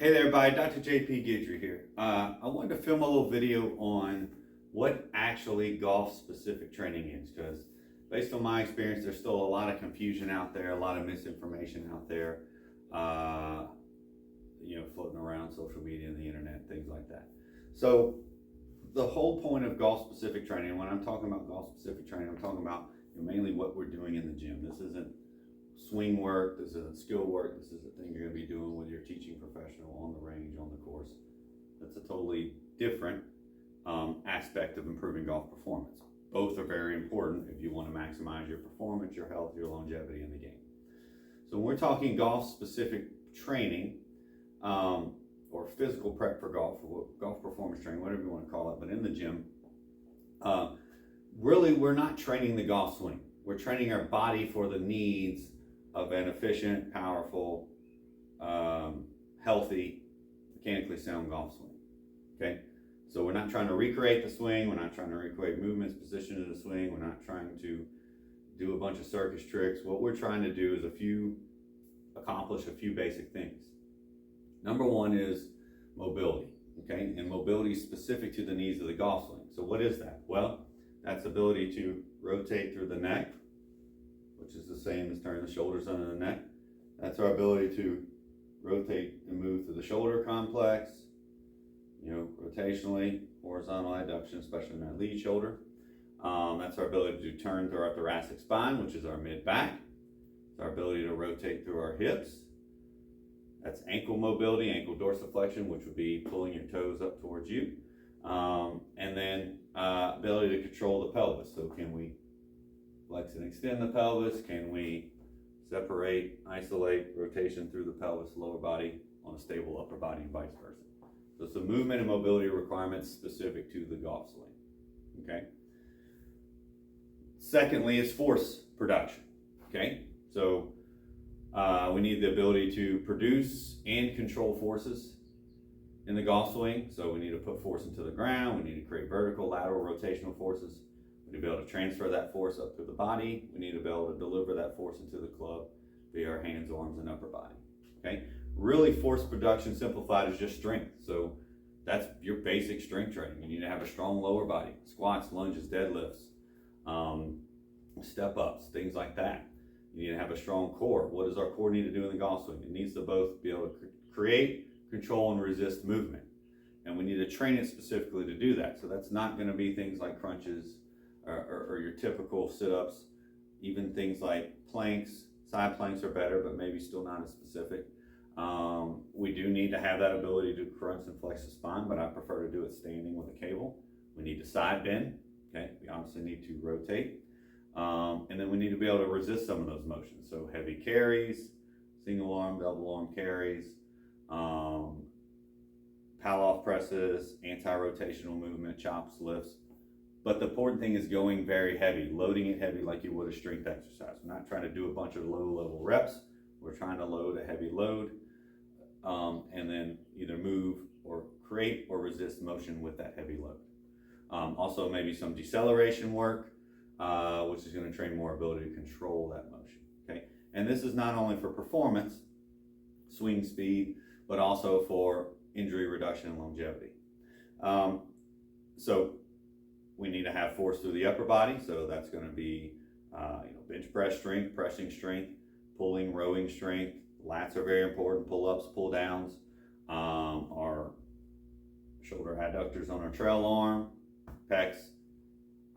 Hey there, everybody. Dr. JP Guidry here. I wanted to film a little video on what actually golf specific training is, because based on my experience, there's still a lot of confusion out there, a lot of misinformation out there, floating around social media and the internet, things like that. So the whole point of golf specific training, when I'm talking about golf specific training, I'm talking about mainly what we're doing in the gym. This isn't swing work, this isn't skill work, this is a thing you're going to be doing with your teaching professional on the range, on the course. That's a totally different aspect of improving golf performance. Both are very important if you want to maximize your performance, your health, your longevity in the game. So when we're talking golf specific training, or physical prep for golf, or golf performance training, whatever you want to call it, but in the gym, really we're not training the golf swing. We're training our body for the needs of an efficient, powerful, healthy, mechanically sound golf swing. Okay, so we're not trying to recreate the swing. We're not trying to recreate movements, position of the swing. We're not trying to do a bunch of circus tricks. What we're trying to do is accomplish a few basic things. Number one is mobility. Okay, and mobility is specific to the needs of the golf swing. So what is that? Well, that's ability to rotate through the neck, which is the same as turning the shoulders under the neck. That's our ability to rotate and move through the shoulder complex, rotationally, horizontal adduction, especially in that lead shoulder. That's our ability to turn through our thoracic spine, which is our mid-back. It's our ability to rotate through our hips. That's ankle mobility, ankle dorsiflexion, which would be pulling your toes up towards you. And then ability to control the pelvis. So can we flex and extend the pelvis? Can we separate, isolate, rotation through the pelvis, lower body on a stable upper body, and vice versa? So some movement and mobility requirements specific to the golf swing. Okay. Secondly is force production. Okay. So we need the ability to produce and control forces in the golf swing. So we need to put force into the ground. We need to create vertical, lateral, rotational forces. We need to be able to transfer that force up through the body. We need to be able to deliver that force into the club via our hands, arms, and upper body. Okay. Really, force production simplified is just strength. So that's your basic strength training. You need to have a strong lower body, squats, lunges, deadlifts, step ups, things like that. You need to have a strong core. What does our core need to do in the golf swing? It needs to both be able to create, control, and resist movement. And we need to train it specifically to do that. So that's not going to be things like crunches or your typical sit-ups, even things like planks. Side planks are better, but maybe still not as specific. We do need to have that ability to crunch and flex the spine, but I prefer to do it standing with a cable. We need to side bend. Okay, we obviously need to rotate. And then we need to be able to resist some of those motions. So heavy carries, single arm, double arm carries, pal off presses, anti-rotational movement, chops, lifts. But the important thing is going very heavy, loading it heavy like you would a strength exercise. We're not trying to do a bunch of low-level reps. We're trying to load a heavy load and then either move or create or resist motion with that heavy load. Also maybe some deceleration work, which is going to train more ability to control that motion. Okay, and this is not only for performance, swing speed, but also for injury reduction and longevity. So we need to have force through the upper body. So that's going to be bench press strength, pressing strength, pulling, rowing strength. Lats are very important. Pull-ups, pull-downs. Our shoulder adductors on our trail arm, pecs,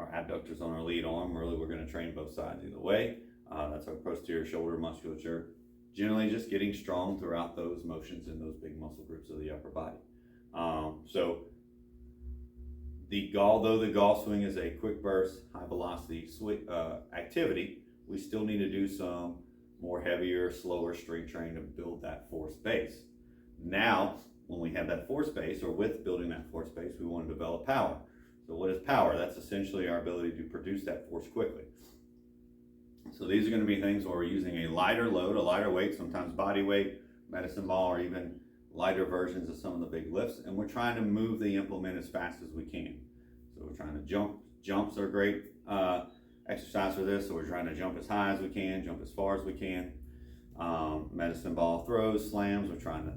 our abductors on our lead arm. Really, we're going to train both sides either way. That's our posterior shoulder musculature. Generally just getting strong throughout those motions in those big muscle groups of the upper body. So although the golf swing is a quick burst, high velocity activity, we still need to do some more heavier, slower strength training to build that force base. Now, when we have that force base, or with building that force base, we want to develop power. So what is power? That's essentially our ability to produce that force quickly. So these are going to be things where we're using a lighter load, a lighter weight, sometimes body weight, medicine ball, or even lighter versions of some of the big lifts, and we're trying to move the implement as fast as we can. So we're trying to jump. Jumps are great exercise for this, so we're trying to jump as high as we can, jump as far as we can. Medicine ball throws, slams, we're trying to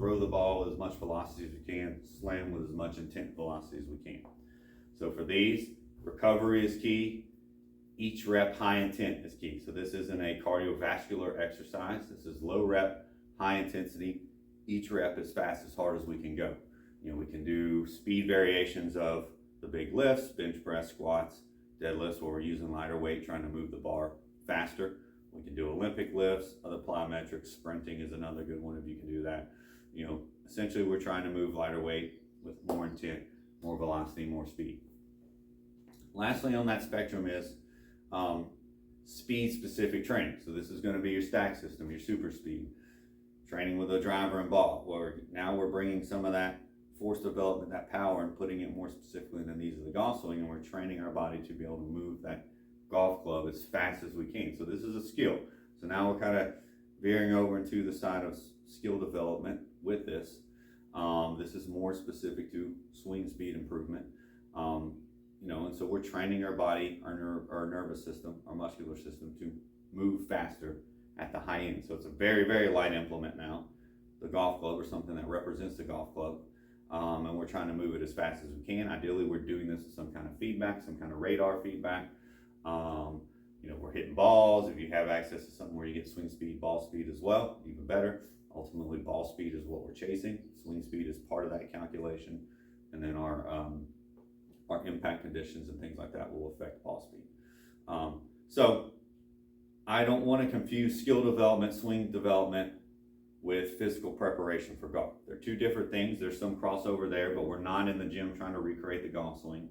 throw the ball with as much velocity as we can, slam with as much intent velocity as we can. So for these, recovery is key. Each rep high intent is key. So this isn't a cardiovascular exercise. This is low rep, high intensity. Each rep as fast, as hard as we can go. We can do speed variations of the big lifts, bench press, squats, deadlifts, where we're using lighter weight, trying to move the bar faster. We can do Olympic lifts, other plyometrics, sprinting is another good one if you can do that. Essentially we're trying to move lighter weight with more intent, more velocity, more speed. Lastly on that spectrum is speed specific training. So this is going to be your stack system, your super speed, training with a driver and ball, where now we're bringing some of that force development, that power, and putting it more specifically in the knees of the golf swing, and we're training our body to be able to move that golf club as fast as we can. So this is a skill. So now we're kind of veering over into the side of skill development with this. This is more specific to swing speed improvement. And so we're training our body, our nervous system, our muscular system to move faster at the high end. So it's a very, very light implement now, the golf club, or something that represents the golf club. And we're trying to move it as fast as we can. Ideally, we're doing this with some kind of feedback, some kind of radar feedback. We're hitting balls. If you have access to something where you get swing speed, ball speed as well, even better. Ultimately, ball speed is what we're chasing. Swing speed is part of that calculation. And then our impact conditions and things like that will affect ball speed. So I don't want to confuse skill development, swing development with physical preparation for golf. They're two different things. There's some crossover there, but we're not in the gym trying to recreate the golf swing.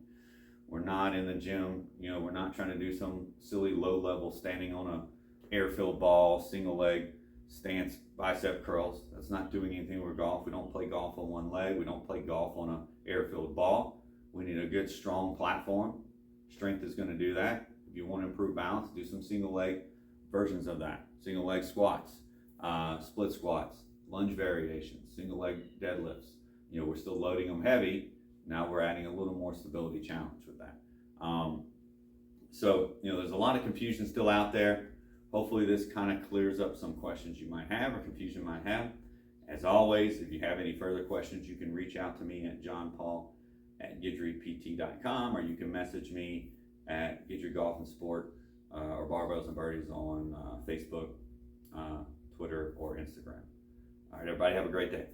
We're not in the gym, we're not trying to do some silly low level standing on a air-filled ball, single leg stance, bicep curls. That's not doing anything with golf. We don't play golf on one leg. We don't play golf on an air-filled ball. We need a good, strong platform. Strength is going to do that. If you want to improve balance, do some single leg versions of that. Single leg squats, split squats, lunge variations, single leg deadlifts. We're still loading them heavy. Now we're adding a little more stability challenge with that. There's a lot of confusion still out there. Hopefully this kind of clears up some questions you might have or confusion you might have. As always, if you have any further questions, you can reach out to me at johnpaul@guidrypt.com, or you can message me at Guidry Golf and Sport or Barbells and Birdies on Facebook, Twitter, or Instagram. All right, everybody, have a great day.